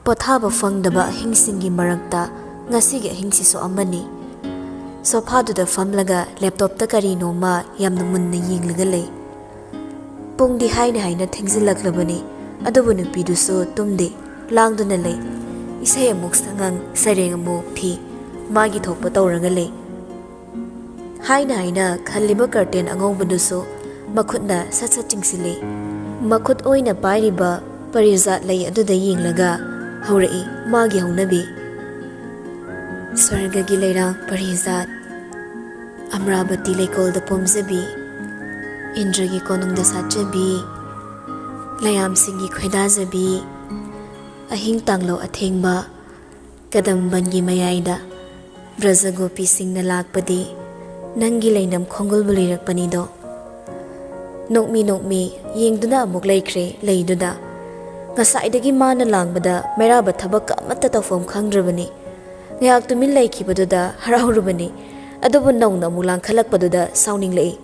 ꯄꯣꯊꯥꯕ ꯐꯪꯗꯕ ꯑꯍꯤꯡꯁꯤꯡꯒꯤ ꯃꯔꯛꯇ ꯉꯁꯤꯒꯤ ꯑꯍꯤꯡꯁꯤꯁꯨ ꯑꯃꯅꯤ꯫ ꯁꯣꯐꯥꯗꯨꯗ ꯐꯝꯂꯒ ꯂꯦꯞꯇꯣꯞꯇ ꯀꯔꯤꯅꯣꯃ ꯌꯥꯝꯅ ꯃꯨꯟꯅ ꯌꯦꯡꯂꯒ ꯂꯩ꯫ ꯄꯨꯡꯗꯤ ꯍꯥꯏꯅ ꯊꯦꯡꯖꯤꯜꯂꯛꯂꯕꯅꯤ, ꯑꯗꯨꯕꯨ ꯅꯨꯄꯤꯗꯨꯁꯨ ꯇꯨꯝꯗꯦ, ꯂꯥꯡꯗꯨꯅ ꯂꯩ꯫ ꯏꯁꯩ ꯑꯃꯨꯛ ꯁꯛꯉꯪ, ꯁꯩꯔꯦꯡ ꯑꯃꯨꯛ ꯊꯤ, ꯃꯥꯒꯤ ꯊꯣꯛꯄ ꯇꯧꯔꯒ ꯂꯩ꯫ ꯍꯥꯏꯅ ꯈꯜꯂꯤꯕ ꯀꯔꯇꯦꯟ ꯑꯉꯧꯕꯗꯨꯁꯨ ꯃꯈꯨꯠꯅ ꯁꯠ ꯁꯠ ꯆꯤꯡꯁꯤꯜꯂꯤ꯫ ꯃꯈꯨꯠ ꯑꯣꯏꯅ ꯄꯥꯏꯔꯤꯕ ꯄꯔꯤꯖꯥꯠ ꯂꯩ ꯑꯗꯨꯗ ꯌꯦꯡꯂꯒ ꯍꯧꯔꯛꯏ ꯃꯥꯒꯤ ꯍꯧꯅꯕꯤ꯫ ꯁ꯭ꯋꯔꯒꯒꯤ ꯂꯩꯔꯥꯡ ꯄꯔꯤꯖꯥꯠ, ꯑꯃꯔꯥꯕꯇꯤ ꯂꯩꯀꯣꯜꯗ ꯄꯣꯝꯖꯕꯤ, ꯏꯟꯗ꯭ꯔꯒꯤ ꯀꯣꯅꯨꯡꯗ ꯁꯥꯠꯆꯕꯤ, ꯂꯌꯥꯝꯁꯤꯡꯒꯤ ꯈꯣꯏꯗꯥꯖꯕꯤ, ꯑꯍꯤꯡ ꯇꯥꯡꯂꯧ ꯑꯊꯦꯡꯕ, ꯀꯗꯝꯕꯟꯒꯤ ꯃꯌꯥꯏꯗ ꯕ꯭ꯔꯖ ꯒꯣꯄꯤꯁꯤꯡꯅ ꯂꯥꯛꯄꯗꯤ ꯅꯪꯒꯤ ꯂꯩꯅꯝ ꯈꯣꯡꯒꯨꯜꯕꯨ ꯂꯤꯔꯛꯄꯅꯤꯗꯣ꯫ ꯅꯣꯛꯃꯤ ꯌꯦꯡꯗꯨꯅ ꯑꯃꯨꯛ ꯂꯩꯈ꯭ꯔꯦ ꯂꯩꯗꯨꯗ꯫ ꯉꯁꯥꯏꯗꯒꯤ ꯃꯥꯅ ꯂꯥꯡꯕꯗ ꯃꯩꯔꯥꯕ ꯊꯕꯛꯀ ꯑꯃꯠꯇ ꯇꯧꯐꯝ ꯈꯪꯗ꯭ꯔꯕꯅꯤ꯫ ꯉꯥꯏꯍꯥꯛ ꯇꯨꯃꯤꯟ ꯂꯩꯈꯤꯕꯗꯨꯗ ꯍꯔꯥꯎꯔꯨꯕꯅꯤ, ꯑꯗꯨꯕꯨ ꯅꯧꯅ ꯑꯃꯨꯛ ꯂꯥꯡꯈꯠꯂꯛꯄꯗꯨꯗ ꯁꯥꯎꯅꯤꯡꯂꯛꯏ꯫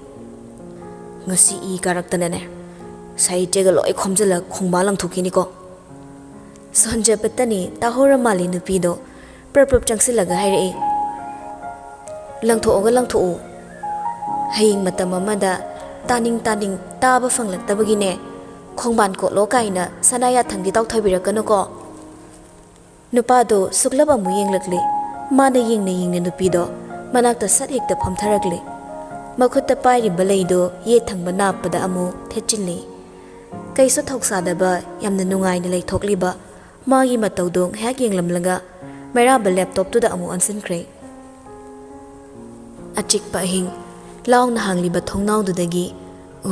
ꯉꯁꯤ ꯏ ꯀꯥꯔꯛꯇꯅꯅꯦ, ꯁꯥꯍꯤꯇ꯭ꯌꯒ ꯂꯣꯏ ꯈꯣꯝꯖꯤꯜꯂ ꯈꯣꯡꯕꯥ ꯂꯪꯊꯣꯛꯈꯤꯅꯤꯀꯣ꯫ ꯁꯣꯟꯖꯕꯇꯅꯤ ꯇꯥꯍꯧꯔ ꯃꯥꯜꯂꯤ ꯅꯨꯄꯤꯗꯣ ꯄ꯭ꯔꯞ ꯆꯪꯁꯤꯜꯂꯒ ꯍꯥꯏꯔꯛꯏ꯫ ꯂꯪꯊꯣꯛꯑꯣ, ꯍꯌꯦꯡ ꯃꯇꯝ ꯑꯃꯗ ꯇꯥꯅꯤꯡ ꯇꯥꯕ ꯐꯪꯂꯛꯇꯕꯒꯤꯅꯦ ꯈꯣꯡꯕꯥꯟ ꯀꯣꯠꯂꯣ ꯀꯥꯏꯅ ꯁꯅꯥ ꯌꯥꯊꯪꯗꯤ ꯇꯥꯎꯊꯕꯤꯔꯛꯀꯅꯨꯀꯣ꯫ ꯅꯨꯄꯥꯗꯣ ꯁꯨꯛꯂꯞ ꯑꯃꯨꯛ ꯌꯦꯡꯂꯛꯂꯤ꯫ ꯃꯥꯅ ꯌꯦꯡꯅ ꯅꯨꯄꯤꯗꯣ ꯃꯅꯥꯛꯇ ꯁꯠ ꯍꯦꯛꯇ ꯐꯝꯊꯔꯛꯂꯤ꯫ ꯃꯈꯨꯠꯇ ꯄꯥꯏꯔꯤꯕ ꯂꯩꯗꯣ ꯌꯦꯠ ꯊꯪꯕ ꯅꯥꯞꯄꯗ ꯑꯃꯨꯛ ꯊꯦꯠꯆꯤꯜꯂꯤ꯫ ꯀꯩꯁꯨ ꯊꯧꯁꯥꯗꯕ, ꯌꯥꯝꯅ ꯅꯨꯡꯉꯥꯏꯅ ꯂꯩꯊꯣꯛꯂꯤꯕ ꯃꯥꯒꯤ ꯃꯇꯧꯗꯣ ꯉꯥꯏꯍꯥꯛ ꯌꯦꯡꯂꯝꯂꯒ ꯃꯩꯔꯥꯕ ꯂꯦꯞꯇꯣꯞꯇꯨꯗ ꯑꯃꯨꯛ ꯑꯣꯟꯁꯤꯟꯈ꯭ꯔꯦ꯫ ꯑꯆꯤꯛꯄ ꯑꯍꯤꯡ, ꯂꯥꯎꯅ ꯍꯥꯡꯂꯤꯕ ꯊꯣꯡꯅꯥꯎꯗꯨꯗꯒꯤ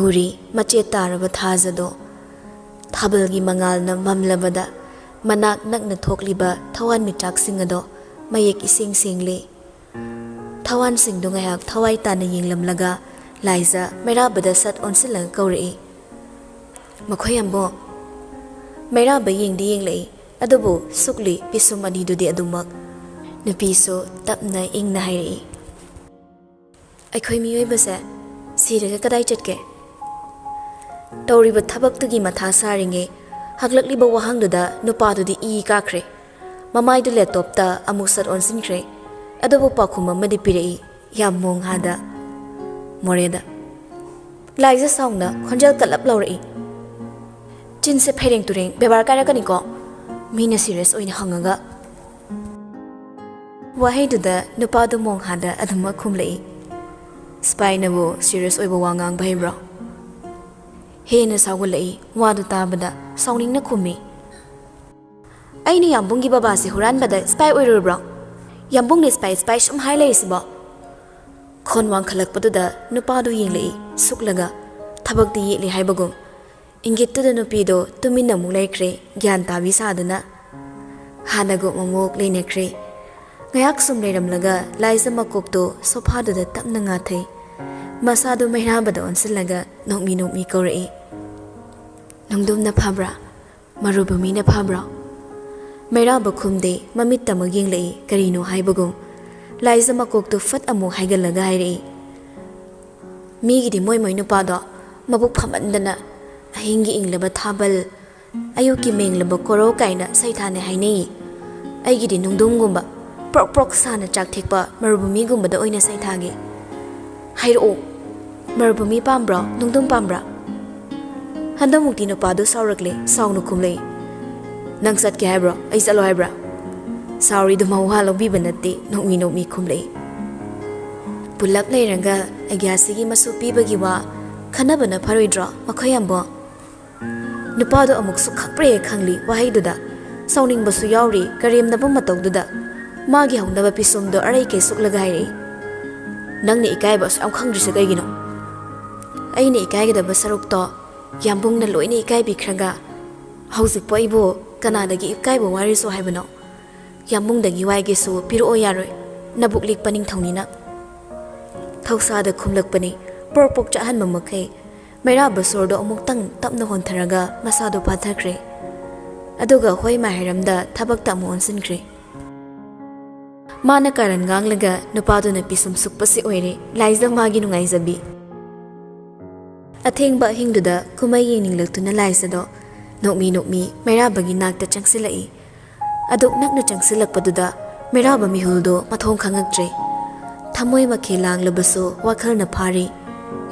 ꯎꯔꯤ ꯃꯆꯦꯠ ꯇꯥꯔꯕ ꯊꯥꯖꯗꯣ꯫ ꯊꯥꯕꯜꯒꯤ ꯃꯉꯥꯜꯅ ꯃꯝꯂꯕꯗ ꯃꯅꯥꯛ ꯅꯛꯅ ꯊꯣꯛꯂꯤꯕ ꯊꯋꯥꯟꯃꯤꯆꯥꯛꯁꯤꯡ ꯑꯗꯣ ꯃꯌꯦꯛ ꯏꯁꯦꯡ ꯁꯦꯡꯂꯤ꯫ ꯊꯋꯥꯟꯁꯤꯡꯗꯣ ꯉꯥꯏꯍꯥꯛ ꯊꯋꯥꯏ ꯇꯥꯅ ꯌꯦꯡꯂꯝꯂꯒ ꯂꯥꯏꯖ ꯃꯩꯔꯥꯕꯗ ꯁꯠ ꯑꯣꯟꯁꯤꯜꯂꯒ ꯀꯧꯔꯛꯏ꯫ ꯃꯈꯣꯏ ꯑꯝꯕꯣ꯫ ꯃꯩꯔꯥꯕ ꯌꯦꯡꯗꯤ ꯌꯦꯡꯂꯛꯏ, ꯑꯗꯨꯕꯨ ꯁꯨꯛꯂꯤ ꯄꯤꯁꯨꯝ ꯑꯅꯤꯗꯨꯗꯤ ꯑꯗꯨꯃꯛ꯫ ꯅꯨꯄꯤꯁꯨ ꯇꯞꯅ ꯏꯪꯅ ꯍꯥꯏꯔꯛꯏ꯫ ꯑꯩꯈꯣꯏ ꯃꯤꯑꯣꯏꯕꯁꯦ ꯁꯤꯔꯒ ꯀꯗꯥꯏ ꯆꯠꯀꯦ? ꯇꯧꯔꯤꯕ ꯊꯕꯛꯇꯨꯒꯤ ꯃꯊꯥ ꯁꯥꯔꯤꯉꯩ ꯍꯪꯂꯛꯂꯤꯕ ꯋꯥꯍꯪꯗꯨꯗ ꯅꯨꯄꯥꯗꯨꯗꯤ ꯏ ꯀꯥꯈ꯭ꯔꯦ꯫ ꯃꯃꯥꯏꯗꯨ ꯂꯦꯞꯇꯣꯞꯇ ꯑꯃꯨꯛ ꯁꯠ ꯑꯣꯟꯁꯤꯟꯈ꯭ꯔꯦ, ꯑꯗꯨꯕꯨ ꯄꯥꯎꯈꯨꯝ ꯑꯃꯗꯤ ꯄꯤꯔꯛꯏ ꯌꯥꯝ ꯃꯣꯡꯍꯥꯗ, ꯃꯣꯔꯦꯗ꯫ ꯂꯥꯏꯖ ꯁꯥꯎꯅ ꯈꯣꯟꯖꯦꯜ ꯀꯜꯂꯞ ꯂꯧꯔꯛꯏ꯫ ꯆꯤꯟꯁꯦ ꯐꯩꯔꯦꯡ ꯇꯨꯔꯦꯡ ꯕꯦꯕꯥꯔ ꯀꯥꯏꯔꯛꯀꯅꯤꯀꯣ, ꯃꯤꯅ ꯁꯤꯔꯤꯌꯁ ꯑꯣꯏꯅ ꯍꯪꯉꯒ꯫ ꯋꯥꯍꯩꯗꯨꯗ ꯅꯨꯄꯥꯗꯨ ꯃꯣꯡꯍꯥꯗ ꯑꯗꯨꯃꯛ ꯈꯨꯝꯂꯛꯏ꯫ ꯁ꯭ꯄꯥꯏꯅꯕꯨ ꯁꯤꯔꯤꯌꯁ ꯑꯣꯏꯕ ꯋꯥ ꯉꯥꯡꯕ ꯍꯩꯕ꯭ꯔꯣ? ꯍꯦꯟꯅ ꯁꯥꯎꯒꯠꯂꯛꯏ ꯋꯥꯗꯨ ꯇꯥꯕꯗ, ꯁꯥꯎꯅꯤꯡꯅ ꯈꯨꯝꯃꯤ꯫ ꯑꯩꯅ ꯌꯥꯝꯕꯨꯡꯒꯤ ꯕꯕꯥꯁꯦ ꯍꯨꯔꯥꯟꯕꯗ ꯁ꯭ꯄꯥꯏ ꯑꯣꯏꯔꯨꯔꯕ꯭ꯔꯣ? ꯌꯥꯝꯕꯨꯡꯅ ꯁ꯭ꯄꯥꯏ ꯁꯨꯝ ꯍꯥꯏ ꯂꯩꯔꯤꯁꯤꯕꯣ? ꯈꯣꯟ ꯋꯥꯡꯈꯠꯂꯛꯄꯗꯨꯗ ꯅꯨꯄꯥꯗꯨ ꯌꯦꯡꯂꯛꯏ ꯁꯨꯛꯂꯒ, ꯊꯕꯛꯇꯤ ꯌꯦꯠꯂꯤ ꯍꯥꯏꯕꯒꯨꯝ꯫ ꯏꯪꯒꯤꯠꯇꯨꯗ ꯅꯨꯄꯤꯗꯣ ꯇꯨꯃꯤꯟꯅ ꯑꯃꯨꯛ ꯂꯩꯈ꯭ꯔꯦ, ꯒ꯭ꯌꯥꯟ ꯇꯥꯕꯤ ꯁꯥꯗꯨꯅ꯫ ꯍꯥꯟꯅꯒꯨꯝ ꯑꯃꯨꯛ ꯂꯩꯅꯈ꯭ꯔꯦ꯫ ꯉꯥꯏꯍꯥꯛ ꯁꯨꯝ ꯂꯩꯔꯝꯂꯒ ꯂꯥꯏꯖ ꯃꯀꯣꯛꯇꯣ ꯁꯣꯐꯥꯗꯨꯗ ꯇꯞꯅ ꯉꯥꯊꯩ꯫ ꯃꯁꯥꯗꯨ ꯃꯩꯔꯥꯕꯗ ꯑꯣꯟꯁꯤꯜꯂꯒ ꯅꯣꯛꯃꯤ ꯀꯧꯔꯛꯏ꯫ ꯅꯨꯡꯗꯨꯝꯅ ꯐꯕ꯭ꯔꯥ? ꯃꯔꯨꯚꯨꯃꯤꯅ ꯐꯕ꯭ꯔꯣ? ꯃꯩꯔꯥꯕ ꯈꯨꯝꯗꯦ, ꯃꯃꯤꯠ ꯇꯃꯛ ꯌꯦꯡꯂꯛꯏ ꯀꯔꯤꯅꯣ ꯍꯥꯏꯕꯒꯨꯝ꯫ ꯂꯥꯏꯖ ꯃꯀꯣꯛꯇꯨ ꯐꯠ ꯑꯃꯨꯛ ꯍꯥꯏꯒꯠꯂꯒ ꯍꯥꯏꯔꯛꯏ꯫ ꯃꯤꯒꯤꯗꯤ ꯃꯣꯏ ꯅꯨꯄꯥꯗꯣ ꯃꯕꯨꯛ ꯐꯃꯟꯗꯅ ꯑꯍꯤꯡꯒꯤ ꯏꯪꯂꯕ ꯊꯥꯕꯜ, ꯑꯌꯨꯛꯀꯤ ꯃꯦꯡꯂꯕ ꯀꯣꯔꯧ ꯀꯥꯏꯅ ꯁꯩꯊꯥꯅꯦ ꯍꯥꯏꯅꯩ꯫ ꯑꯩꯒꯤꯗꯤ ꯅꯨꯡꯗꯨꯝꯒꯨꯝꯕ ꯄ꯭ꯔꯣꯛ ꯁꯥꯅ ꯆꯥꯛꯊꯦꯛꯄ ꯃꯔꯨꯚꯨꯃꯤꯒꯨꯝꯕꯗ ꯑꯣꯏꯅ ꯁꯩꯊꯥꯒꯦ꯫ ꯍꯥꯏꯔꯛꯑꯣ, ꯃꯔꯨꯚꯨꯃꯤ ꯄꯥꯝꯕ꯭ꯔꯣ, ꯅꯨꯡꯗꯨꯝ ꯄꯥꯝꯕ꯭ꯔꯥ? ꯍꯟꯗꯛꯃꯨꯛꯇꯤ ꯅꯨꯄꯥꯗꯨ ꯁꯥꯎꯔꯛꯂꯦ, ꯁꯥꯎꯅ ꯈꯨꯝꯂꯛꯏ꯫ ꯅꯪ ꯆꯠꯀꯦ ꯍꯥꯏꯕ꯭ꯔꯣ? ꯑꯩ ꯆꯠꯂꯣ ꯍꯥꯏꯕ꯭ꯔꯥ? ꯁꯥꯎꯔꯤꯗꯨ ꯃꯋꯥ ꯂꯧꯕꯤꯕ ꯅꯠꯇꯦ, ꯅꯣꯛꯃꯤ ꯈꯨꯝꯂꯛꯏ꯫ ꯄꯨꯜꯂꯞ ꯂꯩꯔꯒ ꯑꯩꯒ꯭ꯌꯥꯁꯤꯒꯤ ꯃꯁꯨ ꯄꯤꯕꯒꯤ ꯋꯥ ꯈꯟꯅꯕꯅ ꯐꯔꯣꯏꯗ꯭ꯔꯣ ꯃꯈꯣꯏ ꯑꯝꯕꯣ? ꯅꯨꯄꯥꯗꯣ ꯑꯃꯨꯛꯁꯨ ꯈꯪꯄ꯭ꯔꯦ ꯈꯪꯂꯤ ꯋꯥꯍꯩꯗꯨꯗ, ꯁꯥꯎꯅꯤꯡꯕꯁꯨ ꯌꯥꯎꯔꯤ ꯀꯔꯦꯝꯅꯕ ꯃꯇꯧꯗꯨꯗ꯫ ꯃꯥꯒꯤ ꯍꯧꯅꯕ ꯄꯤꯁꯨꯝꯗꯣ ꯑꯔꯩꯀꯩ ꯁꯨꯛꯂꯒ ꯍꯥꯏꯔꯛꯏ꯫ ꯅꯪꯅ ꯏꯀꯥꯏꯕ ꯑꯁꯨꯛ ꯌꯥꯝ ꯈꯪꯗ꯭ꯔꯤꯁꯦ ꯀꯩꯒꯤꯅꯣ? ꯑꯩꯅ ꯏꯀꯥꯏꯒꯗꯕ ꯁꯔꯨꯛꯇꯣ ꯌꯥꯝꯕꯨꯡꯅ ꯂꯣꯏꯅ ꯏꯀꯥꯏꯕꯤꯈ꯭ꯔꯒ ꯍꯧꯖꯤꯛꯄꯨ ꯑꯩꯕꯨ ꯀꯅꯥꯗꯒꯤ ꯏꯀꯥꯏꯕ ꯋꯥꯔꯤꯁꯨ ꯍꯥꯏꯕꯅꯣ? ꯌꯥꯝꯕꯨꯡꯗꯒꯤ ꯋꯥꯏꯒꯦꯁꯨ ꯄꯤꯔꯛꯑꯣ ꯌꯥꯔꯣꯏ, ꯅꯕꯨꯛ ꯂꯤꯛꯄ ꯅꯤꯡꯊꯧꯅꯤꯅ꯫ ꯊꯧꯁꯥꯗ ꯈꯨꯝꯂꯛꯄꯅꯤ ꯄ꯭ꯔꯣꯛ ꯆꯥꯍꯟꯕ ꯃꯈꯩ꯫ ꯃꯩꯔꯥꯕ ꯁꯣꯔꯗꯣ ꯑꯃꯨꯛꯇꯪ ꯇꯞꯅ ꯍꯣꯟꯊꯔꯒ ꯃꯁꯥꯗꯣ ꯐꯥꯊꯈ꯭ꯔꯦ, ꯑꯗꯨꯒ ꯍꯣꯏ ꯃꯥꯏꯔꯝꯗ ꯊꯕꯛꯇ ꯑꯃꯨꯛ ꯑꯣꯟꯁꯤꯟꯈ꯭ꯔꯦ꯫ ꯃꯥꯅ ꯀꯥꯔꯟ ꯉꯥꯡꯂꯒ ꯅꯨꯄꯥꯗꯨꯅ ꯄꯤꯁꯨꯝ ꯁꯨꯛꯄꯁꯤ ꯑꯣꯏꯔꯦ ꯂꯥꯏꯖ ꯃꯥꯒꯤ ꯅꯨꯡꯉꯥꯏꯖꯕꯤ꯫ ꯑꯊꯦꯡꯕ ꯑꯍꯤꯡꯗꯨꯗ ꯀꯨꯝꯍꯩ ꯌꯦꯡꯅꯤꯡꯂꯛꯇꯨꯅ ꯂꯥꯏꯖꯗꯣ ꯅꯣꯛꯃꯤ ꯃꯩꯔꯥꯕꯒꯤ ꯅꯥꯛꯇ ꯆꯪꯁꯤꯜꯂꯛꯏ꯫ Aduk nakna changsilakpaduda Mairaba mihuldo mathong khangaktre Thamoi makhe langlabasu wakhalna phari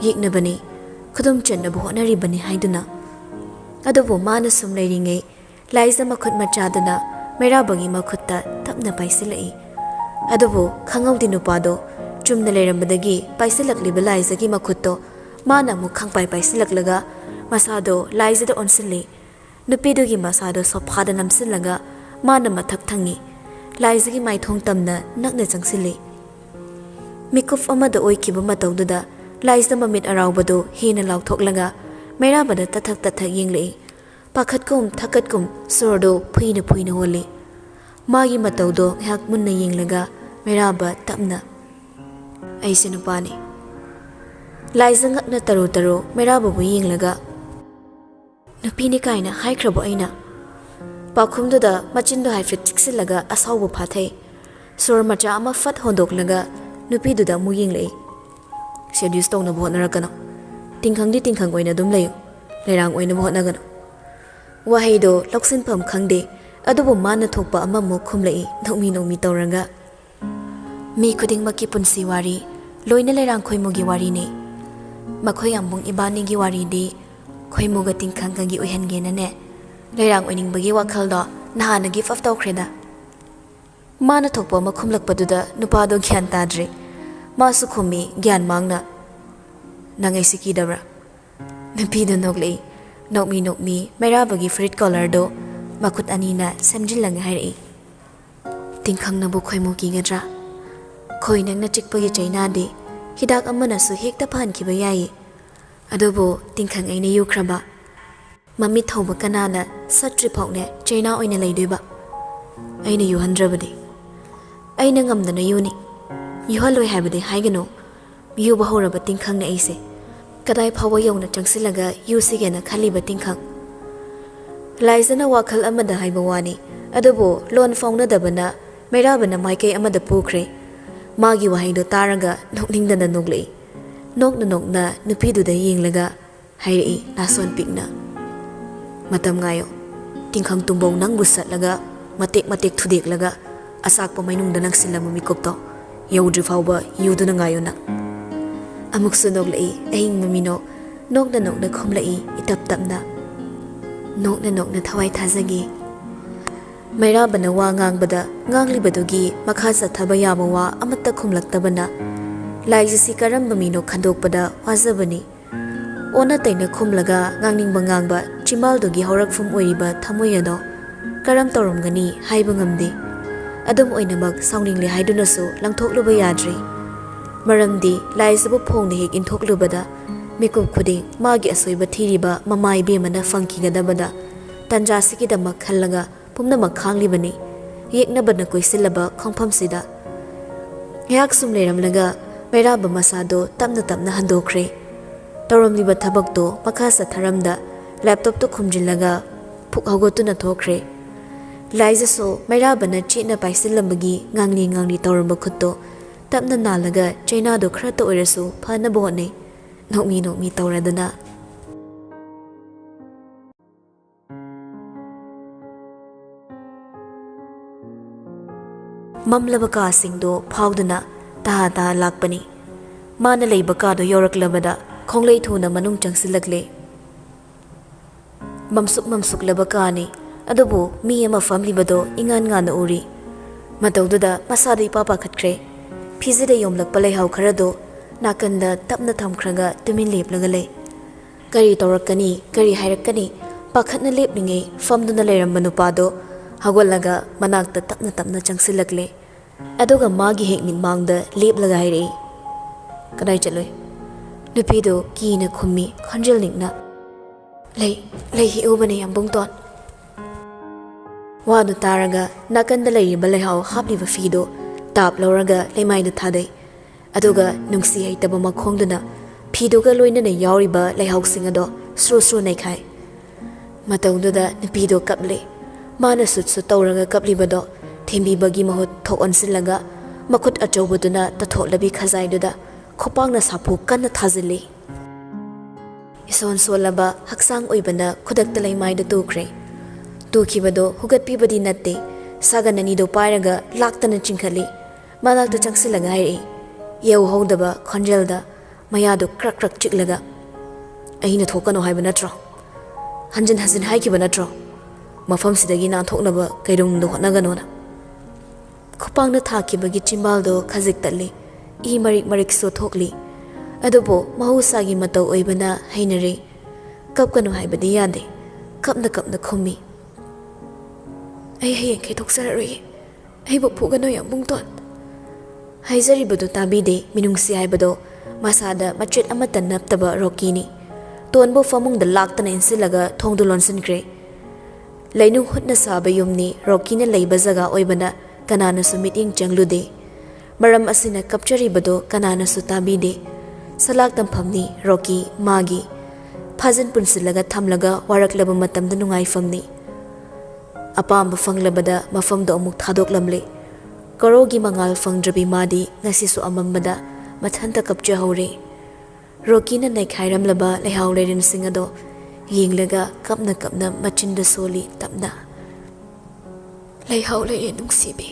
yeknabani khudum channabu honaribani haiduna Adubu mana sum leiringai Laiza makhut machaduna Mairabagi makhutta tapna paisilai Adubu khangaudi nupado chumna leirambadagi paisilakliba Laizagi makhutto mana mu khangpai paisilaklaga masado Laizada onsilli nupidugi masado sophada namsilaga mana mathak thangi Laizagi maithong tamna nakna changsili Mikuf amada oikiba matawduda Laizda mamit arawbado hina lauthoklaga Mairabada tathak yenglei pakhatkum thakatkum sordo phuina holi magi matawdo hak munna yenglaga Mairaba tapna aise nupani Laiza ngakna taro Mairaba bu yenglaga nupini kaina haikrabo aina pakhumduda machindo haifet chiksilaga asawbu phathai sor macha ama fat hondoklaga nupiduda mu yenglei seduce tawna bhotnarakana tingkhang oina dum layo lerang oina bhotnagana wahaido loksin pham khangde adubu mana thokpa ama mo khumlei nokmi tawranga mi khuding maki punsi wari loina lerang khoimugi wari ne makhoi ambung ibani gi wari di khoimuga tingkhang gi oihange na ne lerang oining bagi wakhaldo nahana gi faf tawkhreda mana thokpa ma khumlakpaduda nupado gyan tadre masu khumi gyan mangna nangai sikidabra nupido noklei nokmi Mairabagi frit collar do makut anina samjillang hairi tingkhang nabu khoimu kigadra khoi nangna chikpagi chaina de hidak amana su hekta phan kiba yai adobo tingkhang aina yukraba mami thoba kanana satri phokne chaina oina leidoiba aina yuhandrabadi aina ngamdana yuni yuhaloi habade haigano yuba horaba tingkhang na aise kadai phawa yawna changsilaga yusigena khaliba tingkhang Laizana wakhal amada haiba wani adubo lon fauna dabana Mairabana maikai amada pukre magi wahaido taraga nokningdana noglei nokna nupiduda yenglaga hairi nason pikna matam ngayo tingkhang tumbong nangbu satlaga matek thudeklaga asakpa mainungda nangsilama mikopto yaudri fawba yuduna ngayo na amuksu noglei ahing mamino nokna khomlai itap tapna nokna thawai thazagi Mairabana wa ngangbada nganglibadugi makha sathaba yaba wa amatta khumlaktabana laijisi karamba mino khandokpada wazabani ona taina khumlaga ngangningba ngangba chimaldogi horakfum oiriba thamoyado karam toromgani haiba ngamde adum oinamak sawningli haidunasu langthokluba yadri maramdi laisabu phongni hek inthoklubada Mikup khuding magi asoiba thiriba mamai bemana fangkigadabada tanjasikidama khallaga pumnamak khanglibani yeknabana koisilaba khongphamsida yak sum leramlaga Mairaba masado tapna handokre toromliba thabakto makha satharamda laptop to khumjillaga phuk hagotuna thokre laijaso Mairabana china paisilambagi ngangli toromba khutto tapna nalaga chaina do khra to oirasu phana bone nokmi tawradana mamlaba ka singdo phawduna ta lakpani mana leiba ka do yoraklabada khonglei thuna manung changsilakle mamsuk laba ka ni adubu mi ama family bado ingan na uri matawduda masadi papa khatkre phizide yomlak palai haw kharado nakanda tapna thamkhraga tumin leplaga le kari torakani kari hairakani pakhatna lepninge famduna leiramba nupado hagolaga manakta tapna changsilakle aduga magi hek min mangda leplaga haire kadai chaloi nupido kina khummi khanjal ningna lei hi ubane yambung ton wadu taraga nakanda leiriba lehaw hapliba fido tap loraga leimaida thadai aduga nungsi haitaba makhongduna phidoga loinana yauriba leihauksing ado sru naikhai matawduda nupido kaple mana sut tawraga kaplibado thembibagi mahut thokonsilaga makhut achobuduna tatholabi khazaiduda khopangna sapu kanna thazili ison solaba haksang oibana khudakta leimaida tukre tukibado hugatpibadi natte sagananido pairaga laktana chingkhali manakta changsilaga hairi yeu hodaba khonjelda mayado krak krak chiklaga aina thokano haiba natro hanjin hazin haikiba natro mafam sidagi na thoknaba kairung do hotnagano na khupangna thakibagi chimbaldo khajik talli I marik marik so thokli adubo mahusagi matau oibana hainare kapkanu haibadi yade kapna khumi ai hayeng kai thoksarari ai bo phugano yam bungton haizari bodu tabide minungsi haibado masada machet amatan naptaba rokini tonbo famung da laktana insilaga thongdu lonsinkre lainu hutna saba yumni rokina leiba jaga oibana kanana su meeting changlude maram asina kapchari bado kanana su tabide salak tamphamni roki magi phajan punsilaga thamlaga waraklaba matamda nungai famni apamba fanglabada mafamdo amuk thadoklamle korogi mangal fangdrabi madi ngasisu amambada mathanta kapcha hore rokina naikhairamlaba lehauleren singado yinglaga kapna machinda soli tapna lehaulere nungsibi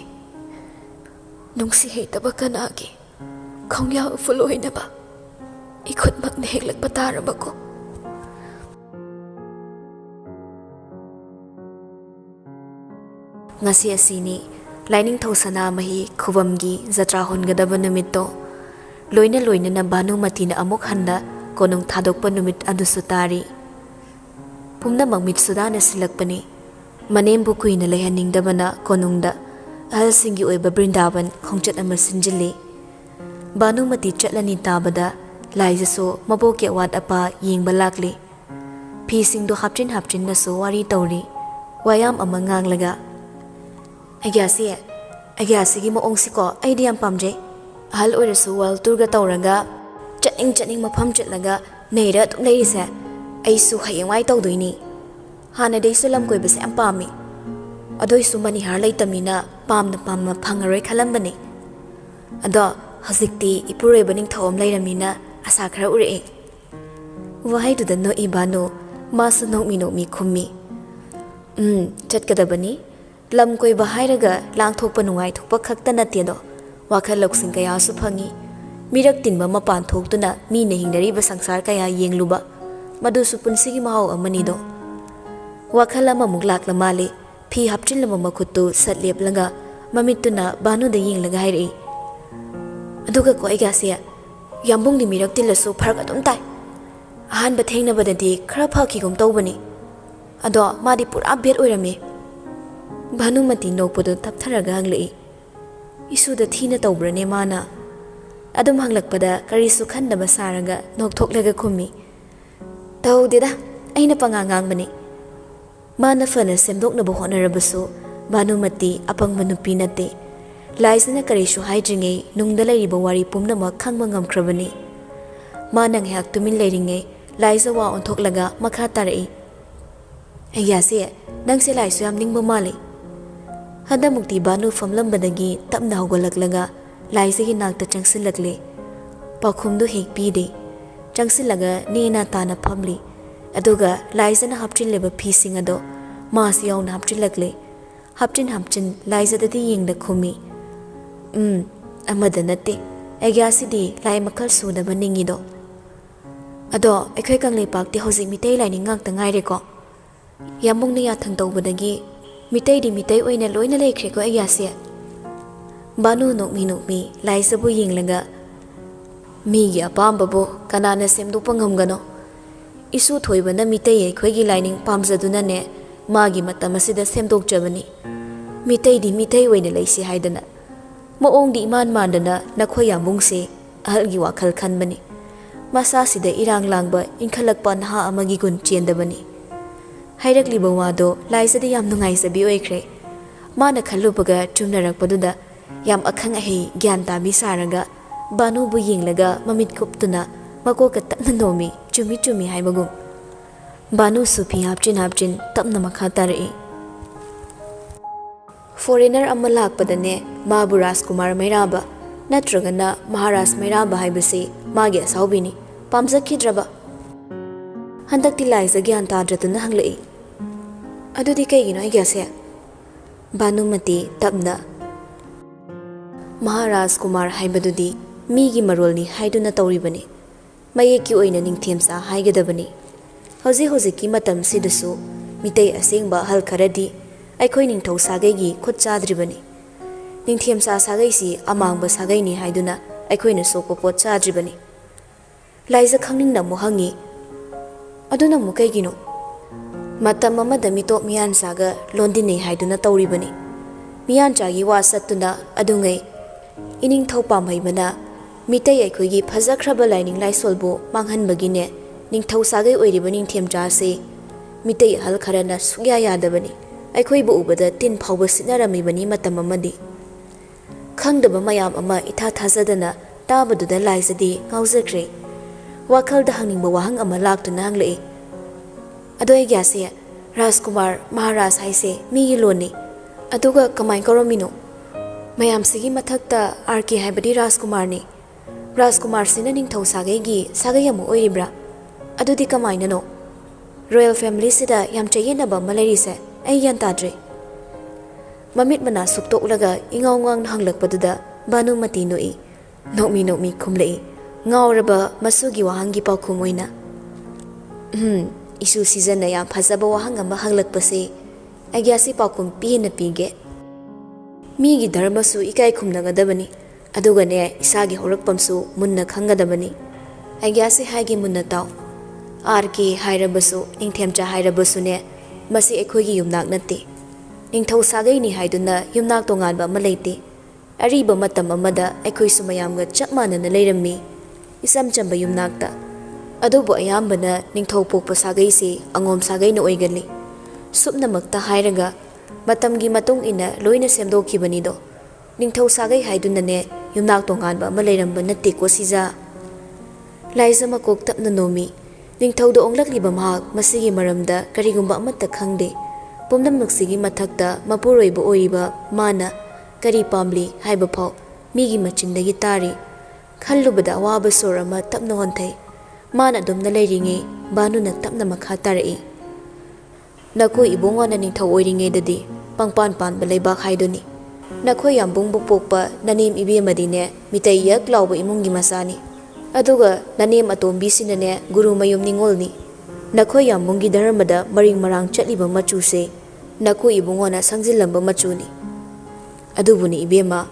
nungsi heitaba kanagi khongya fuloinaba ikhutmakna heklak patarabako ngasi asini lining thosana mahi khubamgi jatra hongadaba numitto loina na Bhanumati na amuk handa konong thadokpa numit adusu tari pumna mangmit sudana silakpani manembu kuina lehaningdabana konongda ahalsingi oiba Brindaban khongchat ama sinjili Bhanumati chatlani tabada laijaso maboke wat apa yingba lakli phisingdo hapchin na so wari tawri wayam ama nganglaga Agyasi gi moong siko ay di ang pamjay ahal oirasu wal turga tawraga chatning mafam chatlaga neira tum leirisa ay su hayangwai tawdoini hana day sulam koy basi ang pami adoy su manihar laytamina pamna phangaroi khalambani ado hazikti ipuroi baning thawam layramina asa khara ure wahai du no ibano masu mi khummi chatkadabani lam koi bahairaga lang thokpa nungai thokpa khakta natedo wakhal loksing kaya su phangi mirak tinba mapan thoktuna mi na hingdari ba sangsar kaya yengluba madu su punsigi mahau amani do wakhala mamuk lakla male phi hapchin lama makhutu satlep langa mamituna banu da yenglaga hairi aduga ko aiga sia yambung ni mirak tilasu pharga dum tai ahan ba thengna badadi khara phaki gum tawbani ado madi pura bet oirame Bhanumati nokpodo taptharaga hanglei isuda thina tawbrane mana adum hanglakpada karisu khandaba saraga nokthoklaga khummi tawdeda aina pangangang bani mana fana semdoknaba honarabasu Bhanumati apangba nupi nate laisana karisu haidringe nungda lairiba wari pumnama khangma ngamkhrabani mana ngyak tumin leiringe laisa wa onthoklaga makha tarai ayase nangse laisu yam ningba male hada mukti Banu famlambadagi tapna hogalaklaga laisagi nakta changsilakle pakhumdu hekpide changsilaga nena tana phamli aduga laisana hapchinleba phising ado mas yauna hapchilakle hapchin laisatadi yengda khumi amada natte agyasidi lai makhal suda baningido ado ekhoi kangle pakti hoji mitei laini ngakta ngaire ko yamung ne yathang tawbadagi mitei oina loina lekre ko agyase Banu nokmi laisabu yenglaga migi apambabu kanana semdu panghamgano isu thoibana mitei ekhoigi lining pamjaduna ne magi matamasida semdokjabani mitei oina leisi haidana moong di iman mandana nakhoi yambungse ahalgi wakhal khanbani masa sida irang langba inkhalakpa naha amagi gun chendabani hairakliba wado laisada yam nungai sabi oikre mana khallubaga chumnarakpaduda yam akhang ahi gyan tabi saraga Banu bu yenglaga mamit kuptuna makoka tapna nomi chumi haibagum Banu supi hapchin tapna makha tarai foreigner amma lakpadane Mabu Rajkumar Mairaba natragana Maharaj Mairaba haibase magi asaubini pamjakhidraba handakti laisa gyan tadratuna hanglei adudi kaigino aigase Bhanumati tapna Maharaj Kumar haibadudi migi marolni haiduna tauribani mayeki oina ningthemsa haigadabani hozi ki matam sidusu mitei asengba hal kharadi aikhoi ningthau sagai gi khut chadribani ningthemsa sagai si amangba sagai ni haiduna aikhoi na sokpo pot chadribani laisa khangning na mohangi aduna mukai gino matam amada mitok miyan saga londini haiduna tauribani miyan chagi wa satuna adungai ining thau pamhai mana mitei aikhoi gi phajakraba laining laisolbo manghanbagine ningthau sagai oiriba ningthemcha se mitei hal kharana sugya yadabani aikhoi bu ubada tin phawba sinarami matam amadi khangdaba mayam ama itha thazadana tabaduda laisadi ngaujakre wakhalda hangingba wahang ama laktuna hanglei adoi gyase Rajkumar Maharaj haise migi loni aduga kamai koromino mayam sigi mathakta RK haibadi Rajkumar ni Rajkumar sina ningthau sagai gi sagai amu oiribra adudi kamai nano royal family sida yam chayenaba maleri se ai yan tadre mamit mana suktok laga ingawngang hanglakpaduda Bhanumati noi nokmi khumlei ngawraba masugi wahangi paukhum oina isu season na yam phajaba wahang ama hanglakpase agyasi paukhum pina pige migi dharma su ikai khumnagadabani aduga ne isagi horakpamsu munna khangadabani agyasi haigi munna taw RK hairabasu ningthemcha hairabasu ne masi ekhoigi yumnak natte ningthau sagai ni haiduna yumnak tonganba ama leite ariba matam amada ekhoi sumayamga chapmanana leirammi isam chamba yumnakta adubu ayambana ningthau pokpa sagai se angom sagai na oigali supnamakta hairaga matamgi matung ina loina semdokhibani do ningthau sagai haiduna ne yumnak tonganba ama leiramba natte ko sija laizama kok tapna nomi ningthau do onglakliba mahak masigi maramda karigumba amata khangde pumnam nuksigi mathakta mapuroiba oiba mana kari pamli haiba phau migi machindagi tari khallubada awaba sorama tapna honthai mana domna leiringe Bhanuna tapna makha tarai nako ibongona ningthau oiringe dadi pangpan panba leibak haidoni nako yambung bukpokpa nanim ibe madine mitai yak lawba imungi masani aduga nanem atombi sinane guru mayum ningolni nako yambungi dharmada maring marang chatliba machu se nako ibongona sangjilamba machuni adubuni ibema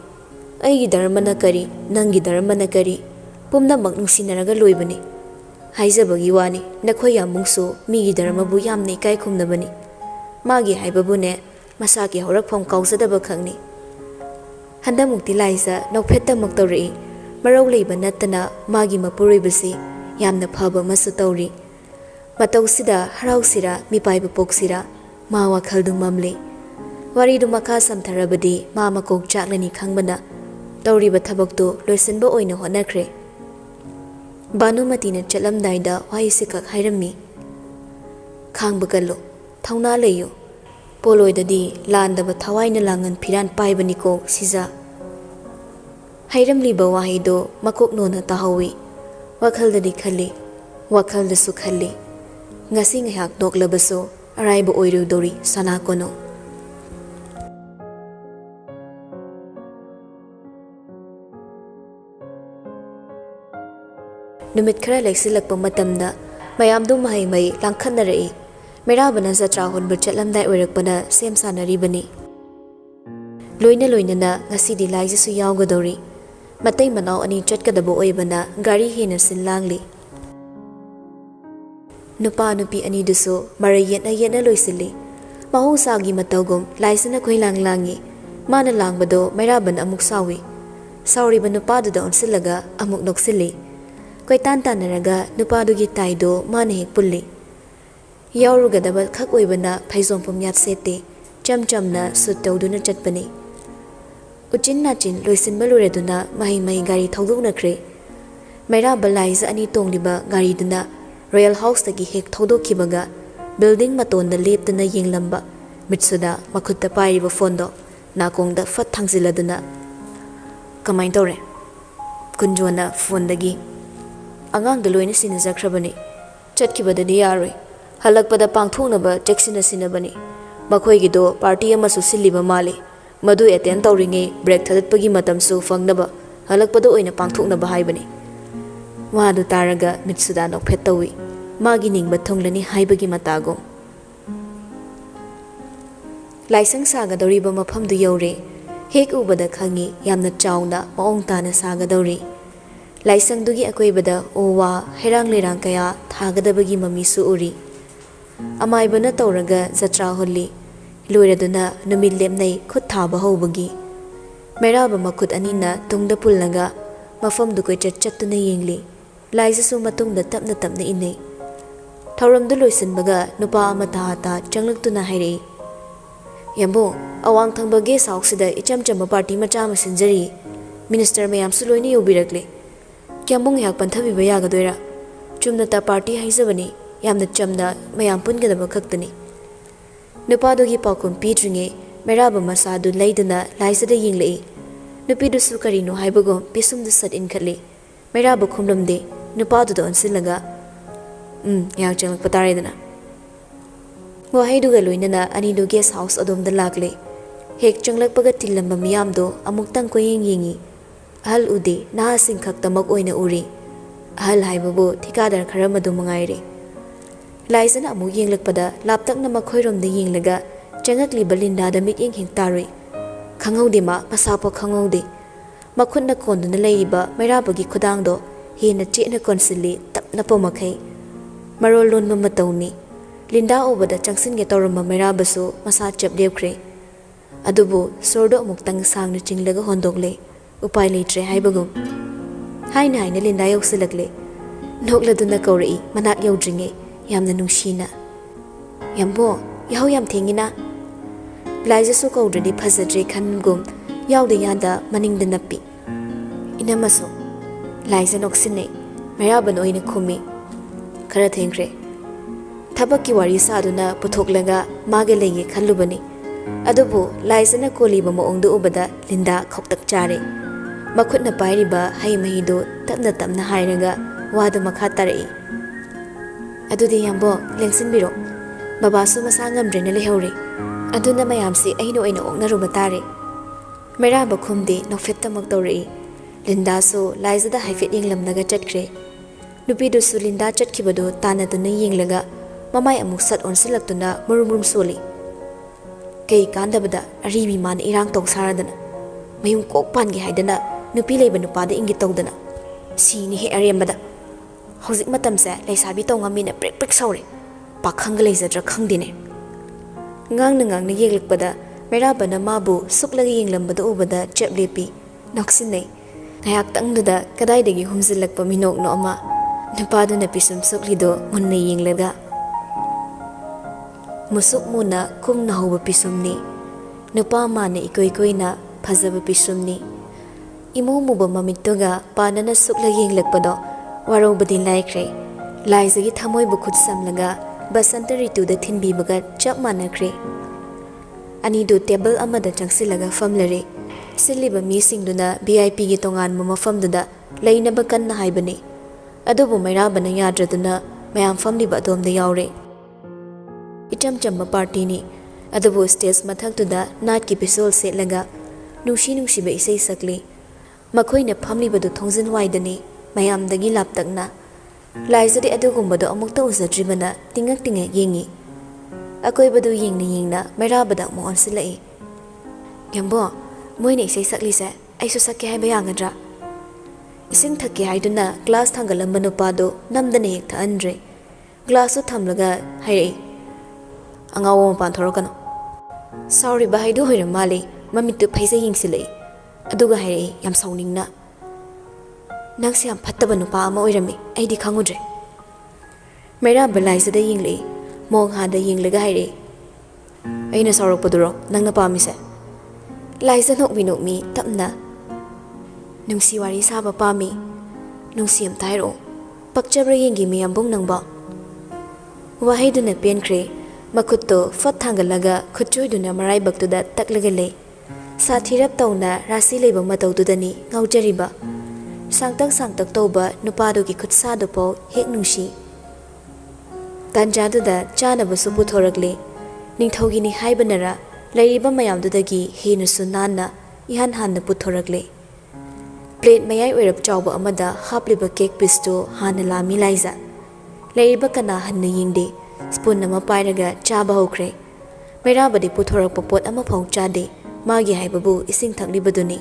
aigi dharmana kari nangi dharmana kari pumnamak nungsinaraga loibani haijabagi wani nako yambungsu migi dharmabu yamne ikai khumnabani magi haibabune masaki horakpham kaujadaba khangni handamukti laisa nokphettamak tawri marau leiba natana magi mapuroibasi yamna phaba masu tawri matawsida harausira mipaiba poksira ma wakhaldu mamle waridu makha samtharabadi ma makok chaklani khangbana tawriba thabakto loisenba oina honakhre Bhanumati na chalamdaida waisikak hairammi khangba kallo thauna leyo poloidadi landaba thawaina langan phiran paibaniko sija hairamliba wahido makok nona tahawi wakhaldadi khalli wakhaldasu khalli ngasi ngahak doklabaso araiba oirudori sana kono numit khara leksilakpa matamda mayamdu mahai mai langkhannarai merabana jatra honba chatlamdai oirakpana sem sanaribani loina ngasidi laijisu yawgadori matai manau ani chatkadaba oibana gari hena sinlangli nupa nupi ani dusu marai yena loisili mahosagi matawgum laisana khoilang langi mana langbado meraban amuk sawi sauriba nupaduda onsilaga amuk noksili koitan tanaraga nupadugi taido mana hek pulli yaurugadaba khak oibana phaizom pumyat sete chamchamna suttawduna chatpani uchin nachin loisin balureduna mahi gari thawduknakre maira balaiza ani tongliba gari duna royal house tagi hek thawdokhibaga building matonda leptana yenglamba mitsuda makhutta pairiba fondo nakongda fat thangziladuna kamai tore kunjona fondagi angangda loina sinajakrabani chatkibadani yaroi halakpada pangthonaba cheksina sinabani ꯃꯈꯣꯏꯒꯤꯗꯣ party ꯑꯃꯁꯨ ꯁꯤꯜꯂꯤꯕ ꯃꯥꯜꯂꯤ ꯃꯗꯨ attend ꯇꯧꯔꯤꯉꯩ break ꯊꯥꯗꯠꯄꯒꯤ ꯃꯇꯝꯁꯨ ꯐꯪꯅꯕ ꯍꯜꯂꯛꯄꯗ ꯑꯣꯏꯅ ꯄꯥꯡꯊꯣꯛꯅꯕ ꯍꯥꯏꯕꯅꯤ ꯋꯥꯗꯨ ꯇꯥꯔꯒ ꯃꯤꯠꯁꯨꯗ ꯅꯣꯛꯐꯦꯠ ꯇꯧꯏ ꯃꯥꯒꯤ ꯅꯤꯡꯕ ꯊꯨꯡꯂꯅꯤ ꯍꯥꯏꯕꯒꯤ ꯃꯇꯥꯒꯨꯝ ꯂꯥꯏꯁꯪ ꯁꯥꯒꯗꯧꯔꯤꯕ ꯃꯐꯝꯗꯨ ꯌꯧꯔꯦ ꯍꯦꯛ ꯎꯕꯗ ꯈꯪꯉꯤ ꯌꯥꯝꯅ ꯆꯥꯎꯅ ꯃꯑꯣꯡ ꯇꯥꯅ ꯁꯥꯒꯗꯧꯔꯤ ꯂꯥꯏꯁꯪꯗꯨꯒꯤ ꯑꯀꯣꯏꯕꯗ ꯎ ꯋꯥ ꯍꯩꯔꯥꯡ ꯂꯩꯔꯥꯡ ꯀꯌꯥ ꯊꯥꯒꯗꯕꯒꯤ ꯃꯃꯤꯁꯨ ꯎꯔꯤ ꯑꯃꯥꯏꯕꯅ ꯇꯧꯔꯒ ꯖꯇ꯭ꯔꯥ ꯍꯨꯜꯂꯤ ꯂꯣꯏꯔꯗꯨꯅ ꯅꯨꯃꯤꯠ ꯂꯦꯞꯅꯩ ꯈꯨꯠ ꯊꯥꯕ ꯍꯧꯕꯒꯤ ꯃꯩꯔꯥꯕ ꯃꯈꯨꯠ ꯑꯅꯤꯅ ꯇꯨꯡꯗ ꯄꯨꯜꯂꯒ ꯃꯐꯝꯗꯨ ꯀꯣꯏꯆꯠ ꯆꯠꯇꯨꯅ ꯌꯦꯡꯂꯤ ꯂꯥꯏꯖꯁꯨ ꯃꯇꯨꯡꯗ ꯇꯞꯅ ꯇꯞꯅ ꯏꯟꯅꯩ ꯊꯧꯔꯝꯗꯨ ꯂꯣꯏꯁꯤꯟꯕꯒ ꯅꯨꯄꯥ ꯑꯃ ꯇꯥ ꯆꯪꯂꯛꯇꯨꯅ ꯍꯥꯏꯔꯛꯏ ꯌꯥꯝꯕꯣ ꯑꯋꯥꯡ ꯊꯪꯕ ꯒꯦꯁ ꯍꯥꯎꯁꯁꯤꯗ ꯏꯆꯝ ꯆꯝꯕ ꯄꯥꯔꯇꯤ ꯃꯆꯥ ꯑꯃ ꯁꯤꯟꯖꯔꯤ ꯃꯤꯅꯤꯁꯇꯔ ꯃꯌꯥꯝꯁꯨ ꯂꯣꯏꯅ ꯌꯧꯕꯤꯔꯛꯂꯦ ꯀꯌꯥꯃꯨꯛ ꯉꯥꯏꯍꯥꯛ ꯄꯟꯊꯕꯤꯕ ꯌꯥꯒꯗꯣꯏꯔꯥ ꯆꯨꯝꯅꯇ ꯄꯥꯔꯇꯤ ꯍꯥꯏꯖꯕꯅꯤ ꯌꯥꯝꯅ ꯆꯝꯅ ꯃꯌꯥꯝ ꯄꯨꯟꯒꯗꯕ ꯈꯛꯇꯅꯤ ꯅꯨꯄꯥꯗꯨꯒꯤ ꯄꯥꯎꯈꯨꯝ ꯄꯤꯗ꯭ꯔꯤꯉꯩ ꯃꯩꯔꯥꯕ ꯃꯁꯥꯗꯨ ꯂꯩꯗꯨꯅ ꯂꯥꯏꯖꯗ ꯌꯦꯡꯂꯛꯏ ꯅꯨꯄꯤꯗꯨꯁꯨ ꯀꯔꯤꯅꯣ ꯍꯥꯏꯕꯒꯨꯝ ꯄꯤꯁꯨꯝꯗꯨ ꯁꯠ ꯏꯟꯈꯠꯂꯤ ꯃꯩꯔꯥꯕ ꯈꯨꯝꯂꯝꯗꯦ ꯅꯨꯄꯥꯗꯨꯗ ꯑꯣꯟꯁꯤꯜꯂꯒ ꯉꯥꯏꯍꯥꯛ ꯆꯪꯂꯛꯄ ꯇꯥꯔꯦꯗꯅ ꯋꯥꯍꯩꯗꯨꯒ ꯂꯣꯏꯅꯅ ꯑꯅꯤꯗꯨ ꯒꯦꯁ ꯍꯥꯎꯁ ꯑꯗꯣꯝꯗ ꯂꯥꯛꯂꯦ ꯍꯦꯛ ꯆꯪꯂꯛꯄꯒ ꯇꯤꯜꯂꯝꯕ ꯃꯤꯌꯥꯝꯗꯣ ꯑꯃꯨꯛꯇꯪ ꯀꯣꯌꯦꯡ ꯌꯦꯡꯉꯤ ꯑꯍꯜ ꯎꯗꯦ ꯅꯍꯥꯁꯤꯡ ꯈꯛꯇꯃꯛ ꯑꯣꯏꯅ ꯎꯔꯤ ꯑꯍꯜ ꯍꯥꯏꯕꯕꯨ ꯊꯤꯀꯥꯗꯔ ꯈꯔ ꯃꯗꯨ ꯃꯉꯥꯏꯔꯦ ꯂꯥꯏꯖꯅ ꯑꯃꯨꯛ ꯌꯦꯡꯂꯛꯄꯗ ꯂꯥꯞꯇꯛꯅ ꯃꯈꯣꯏꯔꯣꯝꯗ ꯌꯦꯡꯂꯒ ꯆꯪꯉꯛꯂꯤꯕ ꯂꯤꯟꯗꯥꯗ ꯃꯤꯠꯌꯦꯡ ꯍꯦꯛ ꯇꯥꯔꯨꯏ ꯈꯪꯍꯧꯗꯦ ꯃꯁꯥꯐꯥꯎ ꯈꯪꯍꯧꯗꯦ ꯃꯈꯨꯠꯅ ꯀꯣꯟꯗꯨꯅ ꯂꯩꯔꯤꯕ ꯃꯩꯔꯥꯕꯒꯤ ꯈꯨꯗꯥꯡꯗꯣ ꯍꯦꯟꯅ ꯆꯦꯠꯅ ꯀꯣꯟꯁꯤꯜꯂꯤ ꯇꯞꯅ ꯄꯣꯃꯛꯈꯩ ꯃꯔꯣꯜ ꯂꯣꯟꯕ ꯃꯇꯧꯅꯤ ꯂꯤꯟꯗꯥ ꯎꯕꯗ ꯆꯪꯁꯤꯟꯒꯦ ꯇꯧꯔꯝꯕ ꯃꯩꯔꯥꯕꯁꯨ ꯃꯁꯥ ꯆꯞ ꯂꯦꯞꯈ꯭ꯔꯦ ꯑꯗꯨꯕꯨ ꯁꯣꯔꯗꯣ ꯑꯃꯨꯛꯇꯪ ꯁꯥꯡꯅ ꯆꯤꯡꯂꯒ ꯍꯣꯟꯗꯣꯛꯂꯦ ꯎꯄꯥꯏ ꯂꯩꯇ꯭ꯔꯦ ꯍꯥꯏꯕꯒꯨꯝ ꯍꯥꯏꯅ ꯂꯤꯟꯗꯥ ꯌꯧꯁꯤꯜꯂꯛꯂꯦ ꯅꯣꯛꯂꯗꯨꯅ ꯀꯧꯔꯛꯏ ꯃꯅꯥꯛ ꯌꯧꯗ꯭ꯔꯤꯉꯩ ꯌꯥꯝꯅ ꯅꯨꯡꯁꯤꯅ ꯌꯥꯝꯕꯣ ꯌꯥꯍꯧ ꯌꯥꯝ ꯊꯦꯡꯉꯤꯅ ꯂꯥꯏꯖꯁꯨ ꯀꯧꯗ꯭ꯔꯗꯤ ꯐꯖꯗ꯭ꯔꯦ ꯈꯟꯒꯨꯝ ꯌꯥꯎꯗ ꯌꯥꯗ ꯃꯅꯤꯡꯗ ꯅꯞꯄꯤ ꯏꯅꯝꯃꯁꯨ ꯂꯥꯏꯖ ꯅꯣꯛꯁꯤꯟꯅꯩ ꯃꯩꯔꯥꯕꯅ ꯑꯣꯏꯅ ꯈꯨꯝꯃꯤ ꯈꯔ ꯊꯦꯡꯈ꯭ꯔꯦ ꯊꯕꯛꯀꯤ ꯋꯥꯔꯤ ꯁꯥꯗꯨꯅ ꯄꯨꯊꯣꯛꯂꯒ ꯃꯥꯒ ꯂꯩꯒꯦ ꯈꯜꯂꯨꯕꯅꯤ ꯑꯗꯨꯕꯨ ꯂꯥꯏꯖꯅ ꯀꯣꯜꯂꯤꯕ ꯃꯑꯣꯡꯗꯨ ꯎꯕꯗ ꯂꯤꯟꯗꯥ ꯈꯧꯇꯛ ꯆꯥꯔꯦ ꯃꯈꯨꯠꯅ ꯄꯥꯏꯔꯤꯕ ꯍꯩ ꯃꯍꯤꯗꯨ ꯇꯞꯅ ꯇꯞꯅ ꯍꯥꯏꯔꯒ ꯋꯥꯗꯨ ꯃꯈꯥ ꯇꯥꯔꯛꯏ ꯑꯗꯨꯗꯤ ꯌꯥꯝꯕꯣ ꯂꯦꯡꯁꯤꯟꯕꯤꯔꯣ ꯕꯕꯥꯁꯨ ꯃꯁꯥ ꯉꯝꯗ꯭ꯔꯦꯅ ꯂꯩꯍꯧꯔꯦ ꯑꯗꯨꯅ ꯃꯌꯥꯝꯁꯦ ꯑꯩꯅ ꯑꯣꯏꯅ ꯑꯣꯛꯅꯔꯨꯕ ꯇꯥꯔꯦ ꯃꯩꯔꯥꯕ ꯈꯨꯝꯗꯦ ꯅꯣꯛꯐꯦꯠꯇꯃꯛ ꯇꯧꯔꯛꯏ ꯂꯤꯟꯗꯥꯁꯨ ꯂꯥꯏꯖꯗ ꯍꯥꯏꯐꯦꯠ ꯌꯦꯡꯂꯝꯂꯒ ꯆꯠꯈ꯭ꯔꯦ ꯅꯨꯄꯤꯗꯨꯁꯨ ꯂꯤꯟꯗꯥ ꯆꯠꯈꯤꯕꯗꯨ ꯇꯥꯟꯅꯗꯨꯅ ꯌꯦꯡꯂꯒ ꯃꯃꯥꯏ ꯑꯃꯨꯛ ꯁꯠ ꯑꯣꯟꯁꯤꯜꯂꯛꯇꯨꯅ ꯃꯨꯔꯨꯝ ꯁꯣꯜꯂꯤ ꯀꯩ ꯀꯥꯟꯗꯕꯗ ꯑꯔꯤꯕꯤ ꯃꯥꯅ ꯏꯔꯥꯡ ꯇꯧ ꯁꯥꯔꯗꯅ ꯃꯌꯨꯝ ꯀꯣꯛ ꯄꯥꯟꯒꯦ ꯍꯥꯏꯗꯅ ꯅꯨꯄꯤ ꯂꯩꯕ ꯅꯨꯄꯥꯗ ꯏꯪꯒꯤꯠ ꯇꯧꯗꯅ ꯁꯤꯅꯤ ꯍꯦꯛ ꯑꯔꯦꯝꯕꯗ ꯍꯧꯖꯤꯛ ꯃꯇꯝꯁꯦ ꯂꯩꯁꯥꯕꯤ ꯇꯧꯉꯝꯃꯤꯅ ꯄ꯭ꯔꯦꯛ ꯄ꯭ꯔꯦꯛ ꯁꯧꯔꯦ ꯄꯥꯈꯪꯒ ꯂꯩꯖꯗ꯭ꯔꯥ ꯈꯪꯗꯦꯅꯦ ꯉꯥꯡꯅ ꯌꯦꯡꯂꯛꯄꯗ ꯃꯩꯔꯥꯕꯅ ꯃꯥꯕꯨ ꯁꯨꯛꯂꯒ ꯌꯦꯡꯂꯝꯕꯗ ꯎꯕꯗ ꯆꯞ ꯂꯦꯞꯄꯤ ꯅꯣꯛꯁꯤꯟꯅꯩ ꯉꯥꯏꯍꯥꯛꯇꯪꯗꯨꯗ ꯀꯗꯥꯏꯗꯒꯤ ꯍꯨꯝꯖꯤꯜꯂꯛꯄ ꯃꯤꯅꯣꯛꯅꯣ ꯑꯃ ꯅꯨꯄꯥꯗꯨꯅ ꯄꯤꯁꯨꯝ ꯁꯨꯛꯂꯤꯗꯣ ꯃꯨꯟꯅ ꯌꯦꯡꯂꯒ ꯃꯨꯁꯨꯛ ꯃꯨꯅ ꯀꯨꯡꯅ ꯍꯧꯕ ꯄꯤꯁꯨꯝꯅꯤ ꯅꯨꯄꯥ ꯃꯥꯅ ꯏꯀꯣꯏ ꯀꯣꯏꯅ ꯐꯖꯕ ꯄꯤꯁꯨꯝꯅꯤ ꯏꯃꯨ ꯃꯨꯕ ꯃꯃꯤꯠꯇꯨꯒ ꯄꯥꯅꯅ ꯁꯨꯛꯂ ꯌꯦꯡꯂꯛꯄꯗꯣ ꯋꯥꯔꯧꯕꯗꯤ ꯂꯥꯏꯈ꯭ꯔꯦ ꯂꯥꯏꯖꯒꯤ ꯊꯃꯣꯏꯕꯨ ꯈꯨꯠ ꯁꯝꯂꯒ ꯕꯁꯟꯇ ꯔꯤꯇꯨꯗ ꯊꯤꯟꯕꯤꯕꯒ ꯆꯞ ꯃꯥꯟꯅꯈ꯭ꯔꯦ ꯑꯅꯤꯗꯨ ꯇꯦꯕꯜ ꯑꯃꯗ ꯆꯪꯁꯤꯜꯂꯒ ꯐꯝꯂꯔꯦ ꯁꯤꯜꯂꯤꯕ ꯃꯤꯁꯤꯡꯗꯨꯅ VIPꯒꯤ ꯇꯣꯉꯥꯟꯕ ꯃꯐꯝꯗꯨꯗ ꯂꯩꯅꯕ ꯀꯟꯅ ꯍꯥꯏꯕꯅꯤ ꯑꯗꯨꯕꯨ ꯃꯩꯔꯥꯕꯅ ꯌꯥꯗ꯭ꯔꯗꯨꯅ ꯃꯌꯥꯝ ꯐꯝꯂꯤꯕ ꯑꯗꯣꯝꯗ ꯌꯥꯎꯔꯦ ꯏꯆꯝ ꯆꯝꯕ ꯄꯥꯔꯇꯤꯅꯤ ꯑꯗꯨꯕꯨ ꯁ꯭ꯇꯦꯖ ꯃꯊꯛꯇꯨꯗ ꯅꯥꯠꯀꯤ ꯄꯤꯁꯣꯜ ꯁꯦꯠꯂꯒ ꯅꯨꯡꯁꯤꯕ ꯏꯁꯩ ꯁꯛꯂꯤ ꯃꯈꯣꯏꯅ ꯐꯝꯂꯤꯕꯗꯨ ꯊꯣꯡꯖꯤꯟ ꯋꯥꯏꯗꯅꯤ ꯃꯌꯥꯝꯗꯒꯤ ꯂꯥꯞꯇꯛꯅ ꯂꯥꯏꯖꯗꯤ ꯑꯗꯨꯒꯨꯝꯕꯗꯣ ꯑꯃꯨꯛꯇ ꯎꯖꯗ꯭ꯔꯤꯕꯅ ꯇꯤꯡꯉꯛ ꯌꯦꯡꯉꯤ ꯑꯀꯣꯏꯕꯗꯨ ꯌꯦꯡꯅ ꯃꯩꯔꯥꯕꯗ ꯑꯃꯨꯛ ꯑꯣꯟꯁꯤꯜꯂꯛꯏ ꯌꯥꯝꯕꯣ ꯃꯣꯏꯅ ꯏꯁꯩ ꯁꯛꯂꯤꯁꯦ ꯑꯩꯁꯨ ꯁꯛꯀꯦ ꯍꯥꯏꯕ ꯌꯥꯒꯗ꯭ꯔꯥ ꯏꯁꯤꯡ ꯊꯛꯀꯦ ꯍꯥꯏꯗꯨꯅ ꯒ꯭ꯂꯥꯁ ꯊꯥꯡꯒꯠꯂꯝꯕ ꯅꯨꯄꯥꯗꯣ ꯅꯝꯗꯅ ꯍꯦꯛ ꯊꯛꯍꯟꯗ꯭ꯔꯦ ꯒ꯭ꯂꯥꯁꯇꯨ ꯊꯝꯂꯒ ꯍꯥꯏꯔꯛꯏ ꯑꯉꯥꯎꯕ ꯃꯄꯥꯟ ꯊꯣꯔꯛꯀꯅꯨ ꯁꯥꯎꯔꯤꯕ ꯍꯥꯏꯗꯨ ꯑꯣꯏꯔ ꯃꯥꯜꯂꯤ ꯃꯃꯤꯠꯇꯨ ꯐꯩꯖꯩ ꯌꯦꯡꯁꯤꯜꯂꯛꯏ ꯑꯗꯨꯒ ꯍꯥꯏꯔꯛꯏ ꯌꯥꯝ ꯁꯥꯎꯅꯤꯡꯅ ꯅꯪꯁꯦ ꯌꯥꯝ ꯐꯠꯇꯕ ꯅꯨꯄꯥ ꯑꯃ ꯑꯣꯏꯔꯝꯃꯤ ꯑꯩꯗꯤ ꯈꯪꯉꯨꯗ꯭ꯔꯦ ꯃꯩꯔꯥꯕ ꯂꯥꯏꯖꯗ ꯌꯦꯡꯂꯛꯏ ꯃꯣꯡꯍꯥꯗ ꯌꯦꯡꯂꯒ ꯍꯥꯏꯔꯛꯏ ꯑꯩꯅ ꯁꯥꯎꯔꯛꯄꯗꯨꯔꯣ ꯅꯪꯅ ꯄꯥꯝꯃꯤꯁꯦ ꯂꯥꯏꯖ ꯅꯣꯛꯃꯤ ꯇꯞꯅ ꯅꯨꯡꯁꯤ ꯋꯥꯔꯤ ꯁꯥꯕ ꯄꯥꯝꯃꯤ ꯅꯨꯡꯁꯤ ꯑꯝꯇ ꯍꯥꯏꯔꯛꯑꯣ ꯄꯛꯆꯕ꯭ꯔꯥ ꯌꯦꯡꯒꯤ ꯃꯤꯌꯥꯝꯕꯨꯡ ꯅꯪꯕꯣ ꯋꯥꯍꯩꯗꯨꯅ ꯄꯦꯟꯈ꯭ꯔꯦ ꯃꯈꯨꯠꯇꯣ ꯐꯠ ꯊꯥꯡꯒꯠꯂꯒ ꯈꯨꯠꯆꯣꯏꯗꯨꯅ ꯃꯔꯥꯏꯕꯛꯇꯨꯗ ꯇꯛꯂꯒ ꯂꯩ ꯁꯥꯊꯤꯔꯞ ꯇꯧꯅ ꯔꯥꯁꯤ ꯂꯩꯕ ꯃꯇꯧꯗꯨꯗꯅꯤ ꯉꯥꯎꯖꯔꯤꯕ ꯁꯥꯡꯇꯛ ꯇꯧꯕ ꯅꯨꯄꯥꯗꯨꯒꯤ ꯈꯨꯠꯁꯥꯗꯨꯐꯥꯎ ꯍꯦꯛ ꯅꯨꯡꯁꯤ ꯇꯥꯟꯖꯥꯗꯨꯗ ꯆꯥꯅꯕꯁꯨ ꯄꯨꯊꯣꯔꯛꯂꯦ ꯅꯤꯡꯊꯧꯒꯤꯅꯤ ꯍꯥꯏꯕꯅꯔ ꯂꯩꯔꯤꯕ ꯃꯌꯥꯝꯗꯨꯗꯒꯤ ꯍꯦꯟꯅꯁꯨ ꯅꯥꯟꯅ ꯏꯍꯥꯟ ꯍꯥꯟꯅ ꯄꯨꯊꯣꯔꯛꯂꯦ꯫ ꯄ꯭ꯂꯦꯠ ꯃꯌꯥꯏ ꯑꯣꯏꯔꯞ ꯆꯥꯎꯕ ꯑꯃꯗ ꯍꯥꯞꯂꯤꯕ ꯀꯦꯛ ꯄꯤꯁꯇꯨ ꯍꯥꯟꯅ ꯂꯥꯝꯃꯤ ꯂꯥꯏꯖꯥ꯫ ꯂꯩꯔꯤꯕ ꯀꯅꯥ ꯍꯟꯅ ꯌꯦꯡꯗꯦ, ꯁ꯭ꯄꯨꯟ ꯑꯃ ꯄꯥꯏꯔꯒ ꯆꯥꯕ ꯍꯧꯈ꯭ꯔꯦ꯫ ꯃꯩꯔꯥꯕꯗꯤ ꯄꯨꯊꯣꯔꯛꯄ ꯄꯣꯠ ꯑꯃꯐꯥꯎ ꯆꯥꯗꯦ, ꯃꯥꯒꯤ ꯍꯥꯏꯕꯕꯨ ꯏꯁꯤꯡ ꯊꯛꯂꯤꯕꯗꯨꯅꯤ꯫